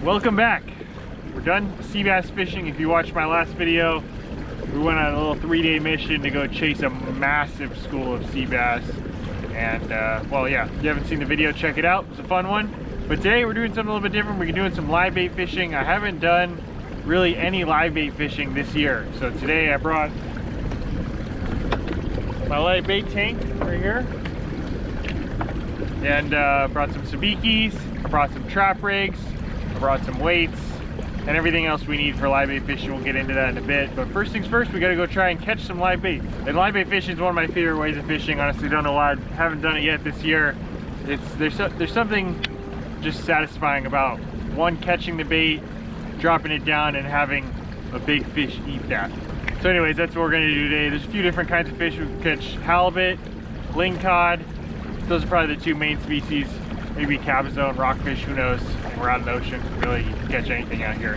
Welcome back. We're done sea bass fishing. If you watched my last video, we went on a little 3-day mission to go chase a massive school of sea bass. And well, yeah, if you haven't seen the video, check it out. It's a fun one. But today we're doing something a little bit different. We're doing some live bait fishing. I haven't done really any live bait fishing this year. So today I brought my live bait tank right here. And brought some sabikis, I brought some trap rigs, I brought some weights, and everything else we need for live bait fishing. We'll get into that in a bit. But first things first, we gotta go try and catch some live bait. And live bait fishing is one of my favorite ways of fishing. Honestly, don't know why I haven't done it yet this year. There's something just satisfying about one, catching the bait, dropping it down, and having a big fish eat that. So anyways, that's what we're gonna do today. There's a few different kinds of fish. We can catch halibut, lingcod. Those are probably the two main species. Maybe cabezone, rockfish, who knows? We're out in the ocean, really you can catch anything out here.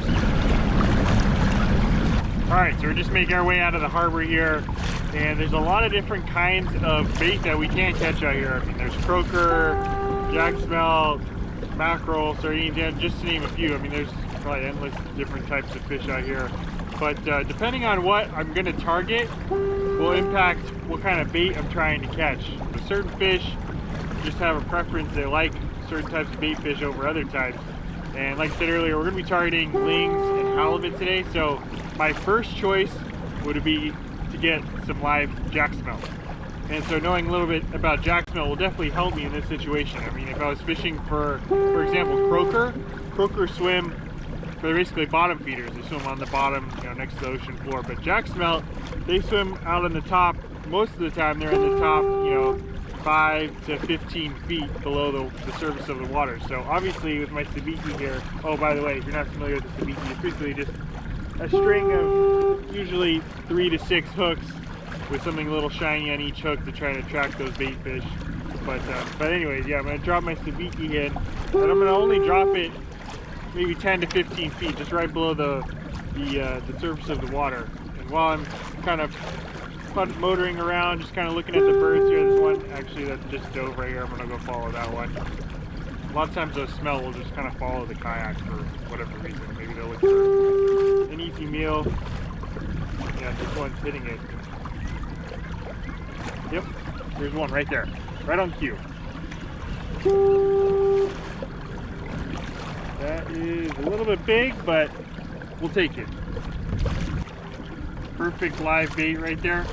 All right, so we're just making our way out of the harbor here, and there's a lot of different kinds of bait that we can't catch out here. I mean, there's croaker, jack smelt, mackerel, sardines, just to name a few. I mean, there's probably endless different types of fish out here. But depending on what I'm gonna target will impact what kind of bait I'm trying to catch. Certain fish just have a preference. They like certain types of bait fish over other types. And like I said earlier, we're gonna be targeting lings and halibut today. So my first choice would be to get some live jack smelt. And so knowing a little bit about jack smelt will definitely help me in this situation. I mean, if I was fishing for example, croaker swim, they're basically bottom feeders. They swim on the bottom, you know, next to the ocean floor. But jack smelt, they swim out on the top. Most of the time they're in the top, you know, 5 to 15 feet below the surface of the water. So obviously with my sabiki here, oh, by the way, if you're not familiar with the sabiki, it's basically just a string of usually 3 to 6 hooks with something a little shiny on each hook to try and attract those bait fish. But anyways, yeah, I'm gonna drop my sabiki in, and I'm gonna only drop it maybe 10 to 15 feet, just right below the surface of the water. And while I'm kind of motoring around, just kind of looking at the birds here, there's one actually that just dove right here. I'm gonna go follow that one. A lot of times those smelt will just kind of follow the kayak for whatever reason. Maybe they'll look for an easy meal. Yeah, this one's hitting it. Yep, there's one right there, right on cue. That is a little bit big, but we'll take it. Perfect live bait right there.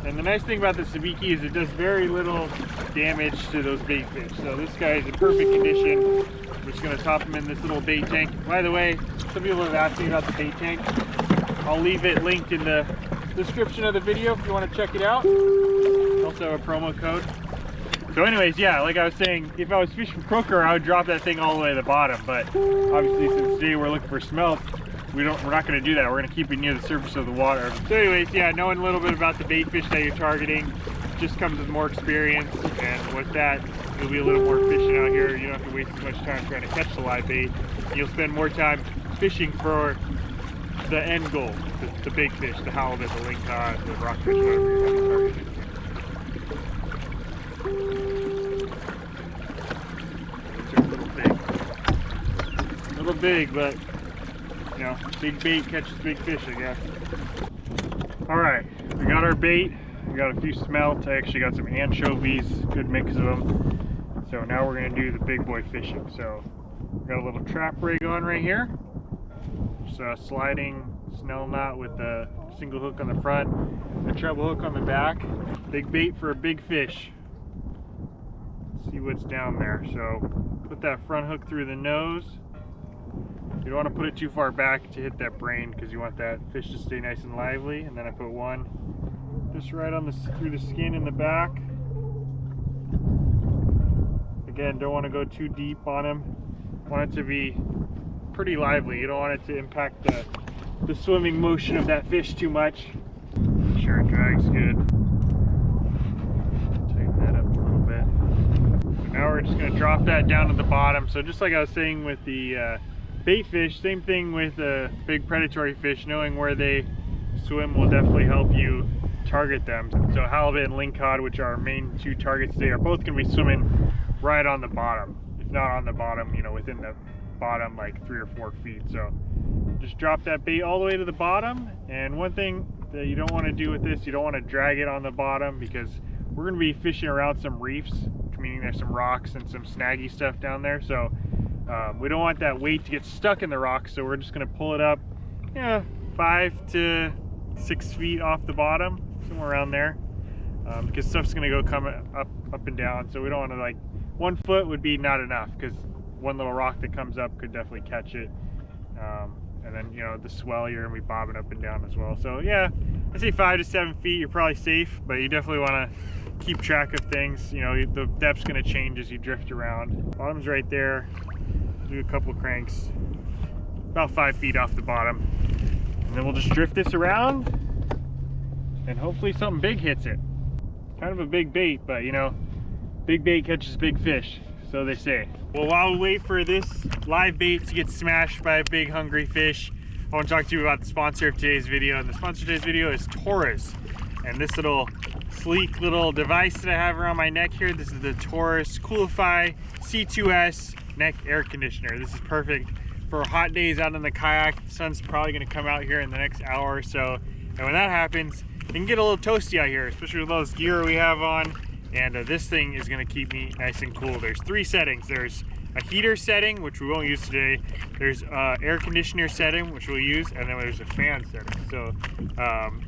And the nice thing about the sabiki is it does very little damage to those bait fish. So this guy is in perfect condition. We're just gonna top him in this little bait tank. By the way, some people have asked me about the bait tank. I'll leave it linked in the description of the video if you want to check it out. Also a promo code. So anyways, yeah, like I was saying, if I was fishing croaker, I would drop that thing all the way to the bottom. But obviously, since today we're looking for smelt, we're not going to do that. We're going to keep it near the surface of the water. So anyways, yeah, knowing a little bit about the bait fish that you're targeting just comes with more experience. And with that, you'll be a little more efficient out here. You don't have to waste as much time trying to catch the live bait. You'll spend more time fishing for the end goal, the big fish, the halibut, the lingcod, the rockfish, whatever you're targeting. A little big, but you know, big bait catches big fish, I guess. All right, we got our bait. We got a few smelt. I actually got some anchovies, good mix of them. So now we're gonna do the big boy fishing. So we got a little trap rig on right here. Just a sliding snell knot with a single hook on the front, a treble hook on the back. Big bait for a big fish. Let's see what's down there. So put that front hook through the nose. You don't want to put it too far back to hit that brain because you want that fish to stay nice and lively. And then I put one just right on through the skin in the back. Again, don't want to go too deep on him. Want it to be pretty lively. You don't want it to impact the swimming motion of that fish too much. Make sure it drags good. Tighten that up a little bit. So now we're just going to drop that down to the bottom. So just like I was saying with the bait fish, same thing with big predatory fish. Knowing where they swim will definitely help you target them. So halibut and lingcod, which are our main two targets today, are both going to be swimming right on the bottom. If not on the bottom, you know, within the bottom like 3 or 4 feet. So just drop that bait all the way to the bottom. And one thing that you don't want to do with this, you don't want to drag it on the bottom, because we're going to be fishing around some reefs, meaning there's some rocks and some snaggy stuff down there. So we don't want that weight to get stuck in the rocks, so we're just going to pull it up, 5 to 6 feet off the bottom, somewhere around there, because stuff's going to go coming up and down. So we don't want to, like, 1 foot would be not enough, because one little rock that comes up could definitely catch it. And then, the swell, you're going to be bobbing up and down as well. So yeah, I say 5 to 7 feet, you're probably safe, but you definitely want to keep track of things. The depth's going to change as you drift around. Bottom's right there. Do a couple cranks, about 5 feet off the bottom. And then we'll just drift this around, and hopefully something big hits it. Kind of a big bait, but big bait catches big fish, so they say. Well, while we wait for this live bait to get smashed by a big hungry fish, I want to talk to you about the sponsor of today's video. And the sponsor of today's video is Taurus. And this little sleek little device that I have around my neck here, this is the Taurus Coolify C2S neck air conditioner. This is perfect for hot days out in the kayak. The sun's probably going to come out here in the next hour or so. And when that happens, it can get a little toasty out here, especially with all this gear we have on. And this thing is going to keep me nice and cool. There's 3 settings. There's a heater setting, which we won't use today. There's air conditioner setting, which we'll use, and then there's a fan setting. So,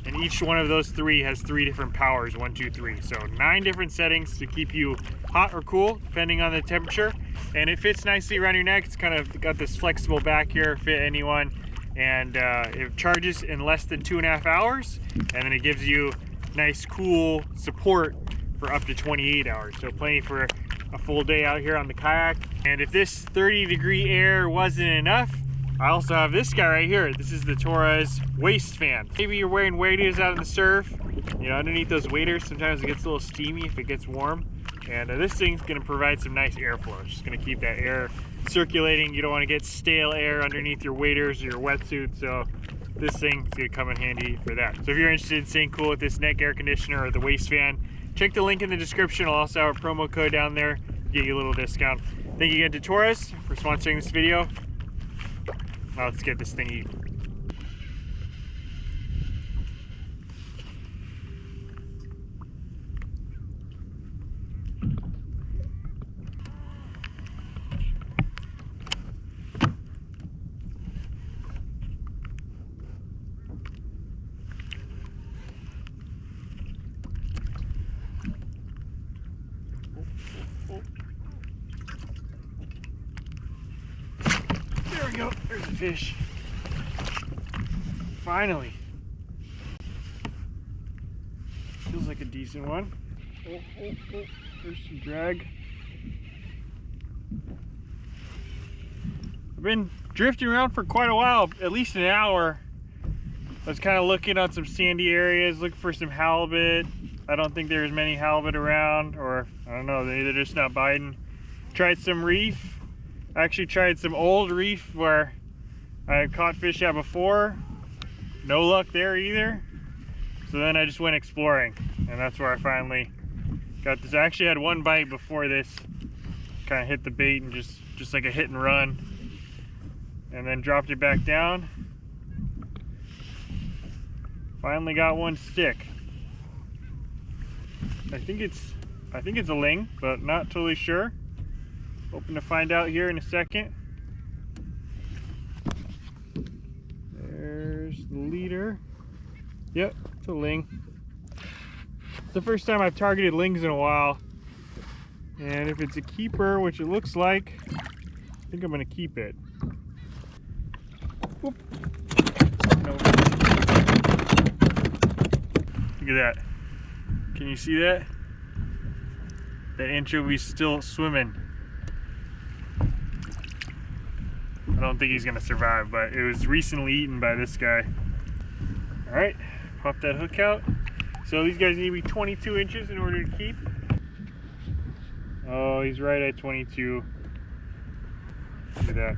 and each one of those 3 has 3 different powers, 1, 2, 3. So 9 different settings to keep you hot or cool, depending on the temperature. And it fits nicely around your neck. It's kind of got this flexible back here, fit anyone. And it charges in less than 2.5 hours. And then it gives you nice, cool support for up to 28 hours. So plenty for a full day out here on the kayak. And if this 30-degree air wasn't enough, I also have this guy right here. This is the Taurus waist fan. Maybe you're wearing waders out in the surf, underneath those waders, sometimes it gets a little steamy if it gets warm. And this thing's gonna provide some nice airflow. It's just gonna keep that air circulating. You don't wanna get stale air underneath your waders or your wetsuit, so this thing's gonna come in handy for that. So if you're interested in staying cool with this neck air conditioner or the waist fan, check the link in the description. I'll also have a promo code down there to get you a little discount. Thank you again to Taurus for sponsoring this video. Now let's get this thing eaten. There we go, there's a fish. Finally. Feels like a decent one. Oh, there's some drag. I've been drifting around for quite a while, at least an hour. I was kind of looking on some sandy areas, looking for some halibut. I don't think there's many halibut around, or I don't know, they're just not biting. Tried some reef. I actually tried some old reef where I caught fish at before. No luck there either. So then I just went exploring, and that's where I finally got this. I actually had one bite before this, kind of hit the bait and just like a hit and run, and then dropped it back down. Finally got one stick. I think it's a ling, but not totally sure. Hoping to find out here in a second. There's the leader. Yep, it's a ling. It's the first time I've targeted lings in a while. And if it's a keeper, which it looks like, I think I'm gonna keep it. Whoop. No. Look at that. Can you see that? That anchovy's still swimming. I don't think he's gonna survive, but it was recently eaten by this guy. All right, pop that hook out. So these guys need to be 22 inches in order to keep. Oh, he's right at 22. Look at that.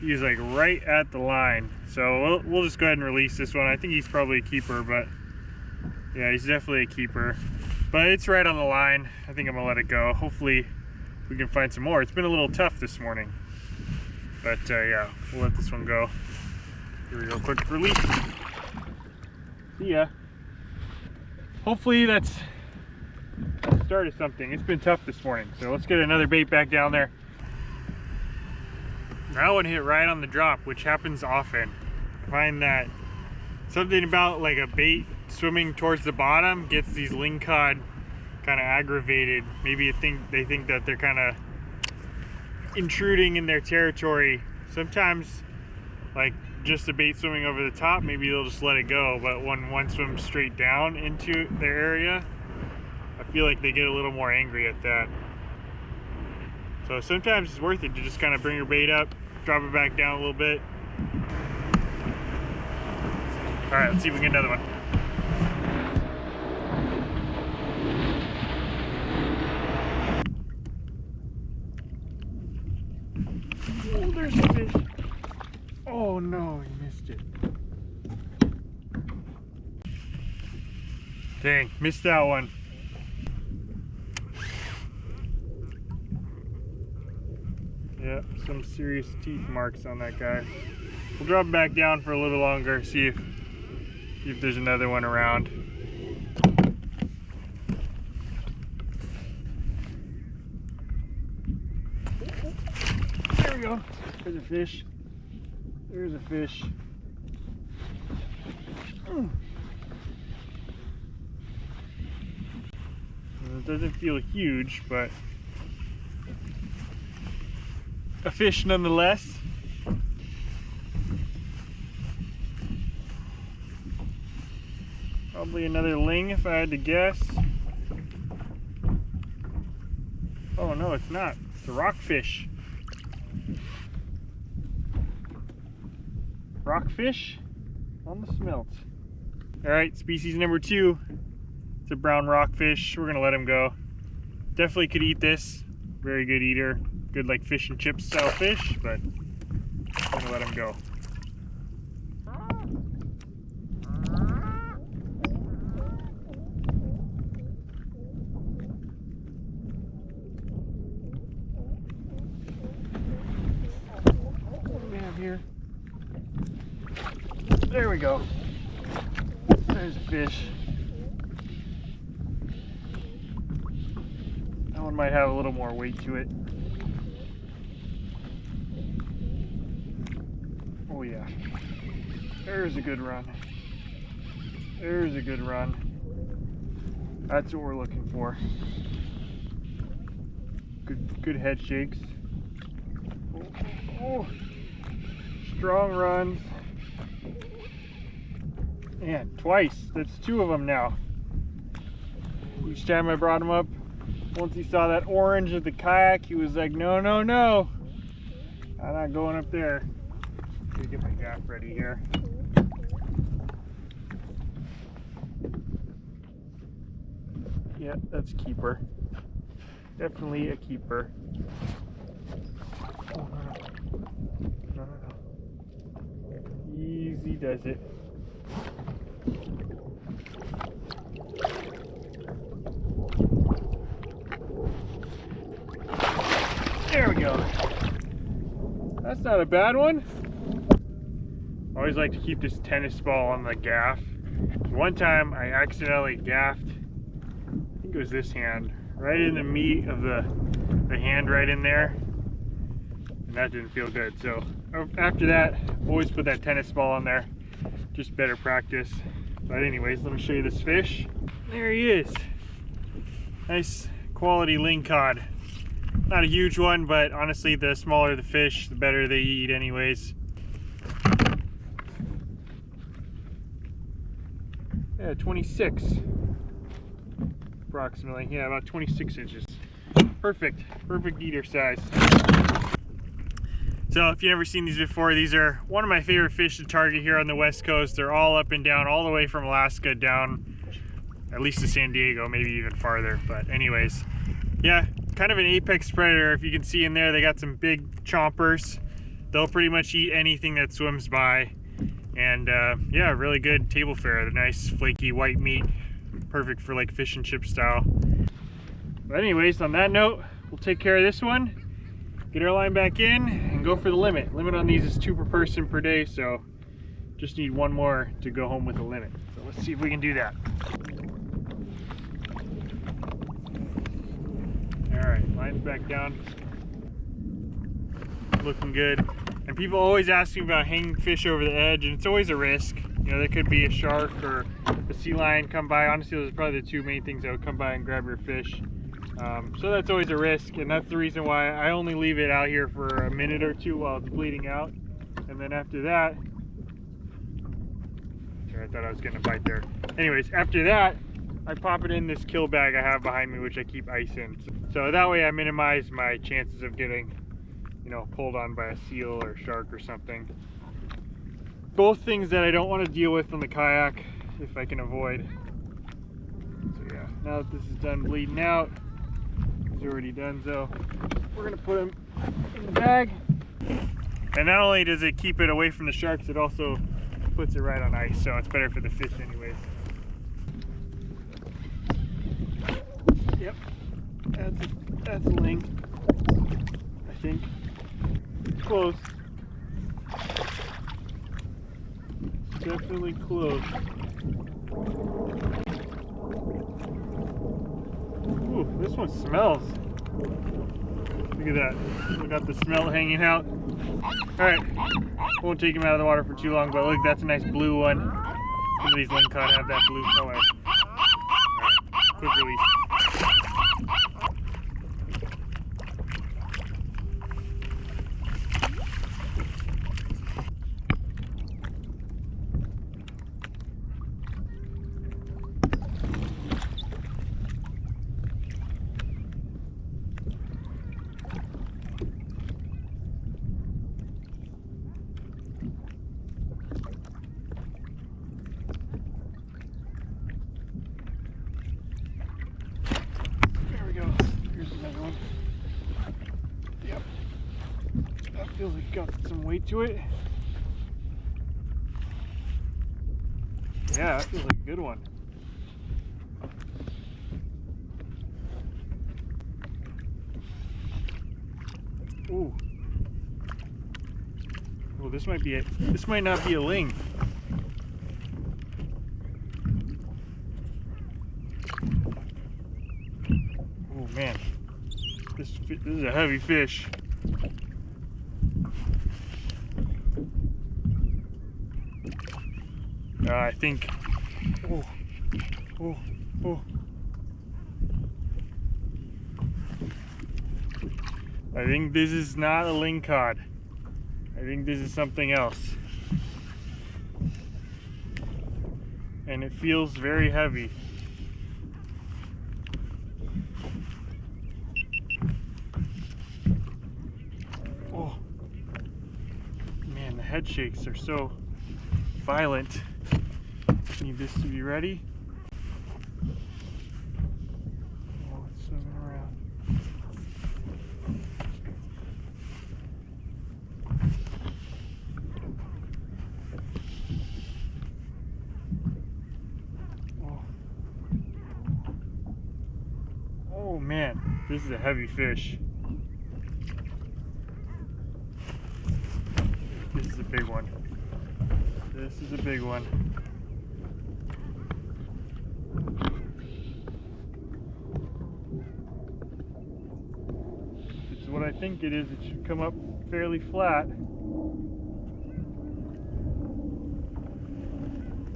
He's like right at the line. So we'll just go ahead and release this one. I think he's probably a keeper, but yeah, he's definitely a keeper. But it's right on the line. I think I'm gonna let it go. Hopefully we can find some more. It's been a little tough this morning. But yeah, we'll let this one go. Here we go, quick release. See ya. Hopefully that's the start of something. It's been tough this morning, so let's get another bait back down there. That one hit right on the drop, which happens often. I find that something about like a bait swimming towards the bottom gets these lingcod kind of aggravated. Maybe they think that they're kind of intruding in their territory. Sometimes, like just a bait swimming over the top, maybe they'll just let it go, but when one swims straight down into their area, I feel like they get a little more angry at that. So sometimes it's worth it to just kind of bring your bait up, drop it back down a little bit. All right, let's see if we can get another one. Oh, there's a fish. Oh no, he missed it. Dang, missed that one. Yep, some serious teeth marks on that guy. We'll drop him back down for a little longer, see if there's another one around. There we go. There's a fish. There's a fish. It doesn't feel huge, but a fish nonetheless. Probably another ling if I had to guess. Oh no, it's not. It's a rockfish. Rockfish on the smelt. Alright, species number 2. It's a brown rockfish. We're gonna let him go. Definitely could eat this. Very good eater. Good like fish and chip style fish, but I'm gonna let him go. What do we have here? There we go. There's a fish. That one might have a little more weight to it. Oh yeah. There's a good run. There's a good run. That's what we're looking for. Good head shakes. Oh. Strong runs. Man, twice. That's 2 of them now. Each time I brought him up, once he saw that orange at the kayak, he was like, no, no, no. I'm not going up there. Let me get my gaff ready here. Yeah, that's a keeper. Definitely a keeper. Oh, no, no. Easy does it. There we go. That's not a bad one. I always like to keep this tennis ball on the gaff. One time I accidentally gaffed, I think it was this hand, right in the meat of the hand right in there. And that didn't feel good. So after that, always put that tennis ball on there. Just better practice. But anyways, let me show you this fish. There he is. Nice quality lingcod. Not a huge one, but honestly, the smaller the fish, the better they eat anyways. Yeah, 26 approximately. Yeah, about 26 inches. Perfect eater size. So if you've never seen these before, these are one of my favorite fish to target here on the West Coast. They're all up and down, all the way from Alaska down at least to San Diego, maybe even farther. But anyways, yeah, kind of an apex predator. If you can see in there, they got some big chompers. They'll pretty much eat anything that swims by. And yeah, really good table fare. The nice flaky white meat, perfect for like fish and chip style. But anyways, on that note, we'll take care of this one. get our line back in and go for the limit. Limit on these is 2 per person per day, so just need 1 more to go home with the limit. So let's see if we can do that. All right, line's back down. Looking good. And people always ask me about hanging fish over the edge, and it's always a risk. You know, there could be a shark or a sea lion come by. Honestly, those are probably the 2 main things that would come by and grab your fish. So that's always a risk, and that's the reason why I only leave it out here for a minute or 2 while it's bleeding out. And then after that, sorry, I thought I was getting a bite there. Anyways, after that, I pop it in this kill bag I have behind me, which I keep ice in. So that way I minimize my chances of getting, you know, pulled on by a seal or shark or something. Both things that I don't want to deal with on the kayak if I can avoid. So yeah, now that this is done bleeding out, it's already done, so we're gonna put them in the bag. And not only does it keep it away from the sharks, it also puts it right on ice, so it's better for the fish anyways. Yep, that's a ling, I think. Close. Definitely close. Ooh, this one smells. Look at that. We got the smell hanging out. Alright, won't take him out of the water for too long, but look, that's a nice blue one. Some of these lingcod have that blue color. Alright, quick release. Feels like it got some weight to it. Yeah, that feels like a good one. Ooh. Well, this might be it. This might not be a ling. Oh man, this is a heavy fish. I think, oh. I think this is not a lingcod. I think this is something else. And it feels very heavy. Oh, man, the head shakes are so violent. Need this to be ready. Oh, it's swimming around. Oh man, this is a heavy fish. This is a big one. This is a big one. What I think it is, it should come up fairly flat.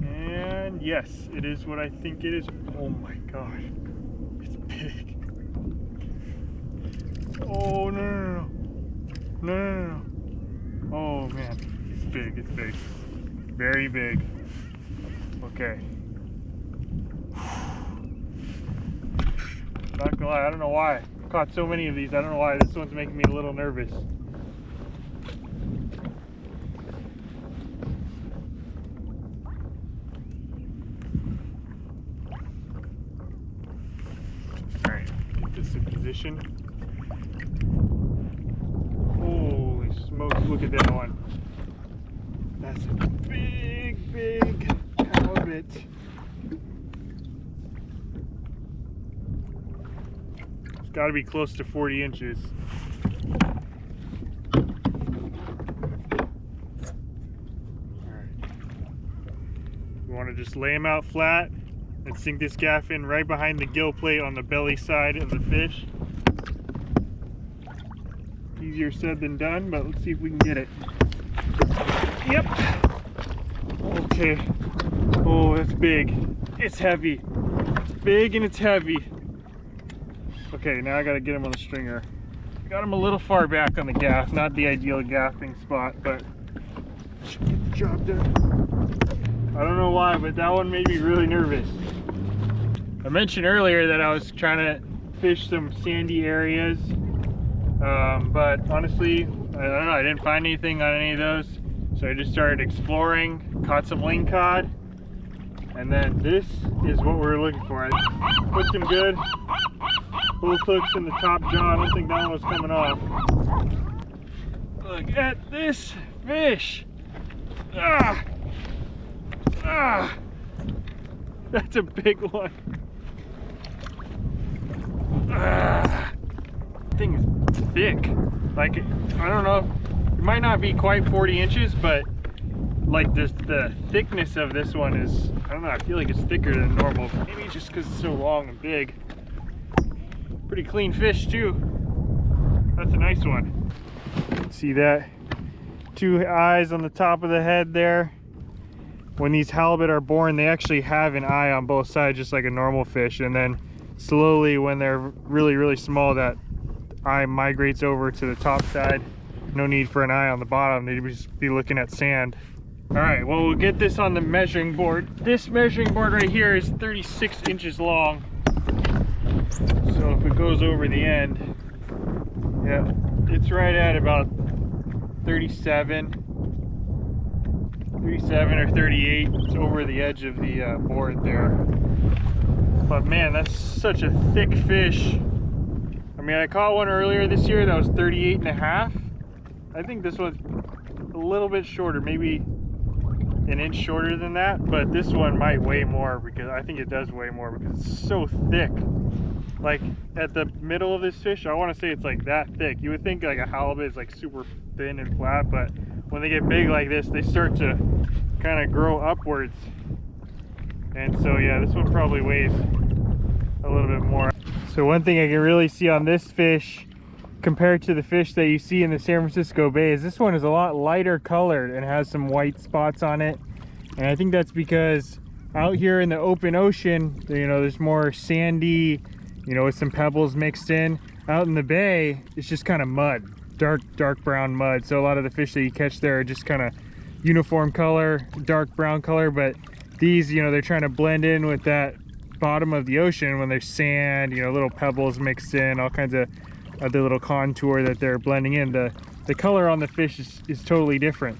And yes, it is what I think it is. Oh my gosh, it's big. Oh no. Oh man, it's big, it's big. Very big. Okay. Not gonna lie, I don't know why. Caught so many of these, I don't know why. This one's making me a little nervous. Alright, get this in position. Holy smokes, look at that one. That's a big halibut. Got to be close to 40 inches. just lay them out flat and sink this gaff in right behind the gill plate on the belly side of the fish. Easier said than done, but let's see if we can get it. Yep. Okay. Oh, that's big. It's heavy. It's big and it's heavy. Okay, now I gotta get him on the stringer. Got him a little far back on the gaff. Not the ideal gaffing spot, but should get the job done. I don't know why, but that one made me really nervous. I mentioned earlier that I was trying to fish some sandy areas, but honestly, I don't know, I didn't find anything on any of those. So I just started exploring, caught some lingcod, and then this is what we're looking for. I hooked him good. Both hooks in the top jaw. I don't think that one was coming off. Look at this fish. Ah! Ah! That's a big one. Ah! Thing is thick. Like, I don't know. It might not be quite 40 inches, but like the thickness of this one is, I don't know, I feel like it's thicker than normal. Maybe just because it's so long and big. Pretty clean fish too. That's a nice one. See that? 2 eyes on the top of the head there. When these halibut are born, they actually have an eye on both sides, just like a normal fish. And then slowly, when they're really, really small, that eye migrates over to the top side. No need for an eye on the bottom. They'd just be looking at sand. All right, well, we'll get this on the measuring board. This measuring board right here is 36 inches long. So if it goes over the end, yeah, it's right at about 37 or 38. It's over the edge of the board there. But man, that's such a thick fish. I mean, I caught one earlier this year that was 38 and a half. I think this one's a little bit shorter, maybe an inch shorter than that, but this one might weigh more, because I think it does weigh more because it's so thick. Like at the middle of this fish, I want to say it's like that thick. You would think like a halibut is like super thin and flat, but when they get big like this, they start to kind of grow upwards. And so yeah, this one probably weighs a little bit more. So one thing I can really see on this fish compared to the fish that you see in the San Francisco Bay is this one is a lot lighter colored and has some white spots on it. And I think that's because out here in the open ocean, you know, there's more sandy, you know, with some pebbles mixed in. Out in the bay, it's just kind of mud, dark brown mud. So a lot of the fish that you catch there are just kind of uniform color, dark brown color. But these, you know, they're trying to blend in with that bottom of the ocean when there's sand, you know, little pebbles mixed in, all kinds of other little contour that they're blending in. The color on the fish is totally different.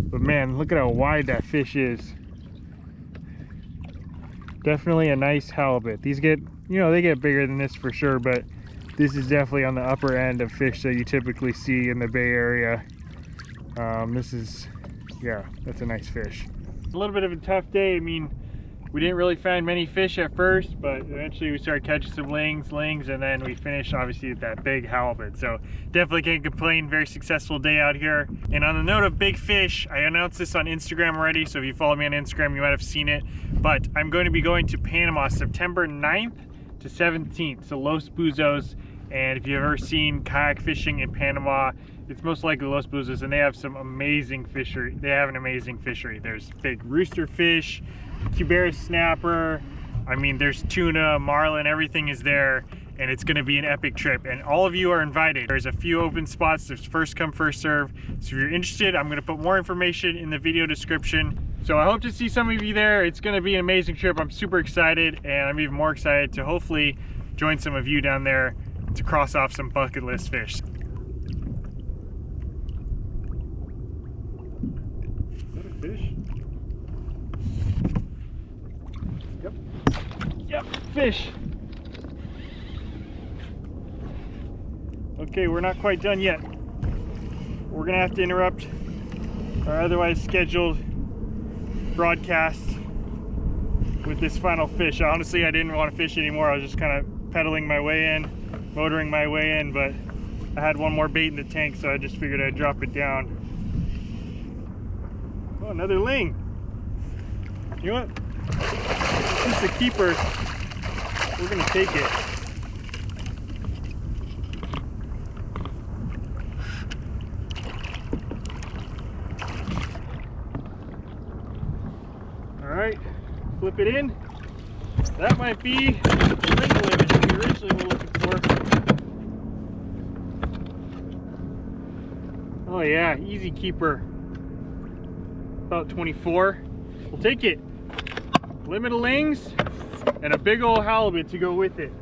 But man, look at how wide that fish is. Definitely a nice halibut. These get, you know, they get bigger than this for sure, but this is definitely on the upper end of fish that you typically see in the Bay Area. This is, yeah, that's a nice fish. A little bit of a tough day. I mean, we didn't really find many fish at first, but eventually we started catching some lings, and then we finished obviously with that big halibut. So definitely can't complain. Very successful day out here. And on the note of big fish, I announced this on Instagram already, so if you follow me on Instagram, you might have seen it. But I'm going to be going to Panama September 9th to 17th, so Los Buzos. And if you've ever seen kayak fishing in Panama, it's most likely Los Buzos, and they have some amazing fishery. They have an amazing fishery. There's big rooster fish, Cuberis snapper, I mean, there's tuna, marlin, everything is there, and it's going to be an epic trip, and all of you are invited. There's a few open spots. There's first come, first serve. So if you're interested, I'm going to put more information in the video description. So I hope to see some of you there. It's going to be an amazing trip. I'm super excited, and I'm even more excited to hopefully join some of you down there to cross off some bucket list fish. Is that a fish? Yep, fish. Okay, we're not quite done yet. We're gonna have to interrupt our otherwise scheduled broadcast with this final fish. Honestly, I didn't want to fish anymore. I was just kind of pedaling my way in, motoring my way in, but I had one more bait in the tank, so I just figured I'd drop it down. Oh, another ling. You know what? Since the keeper, we're gonna take it. All right, flip it in. That might be the ring limit that we originally were looking for. Oh yeah, easy keeper. About 24. We'll take it. Limit of lings and a big old halibut to go with it.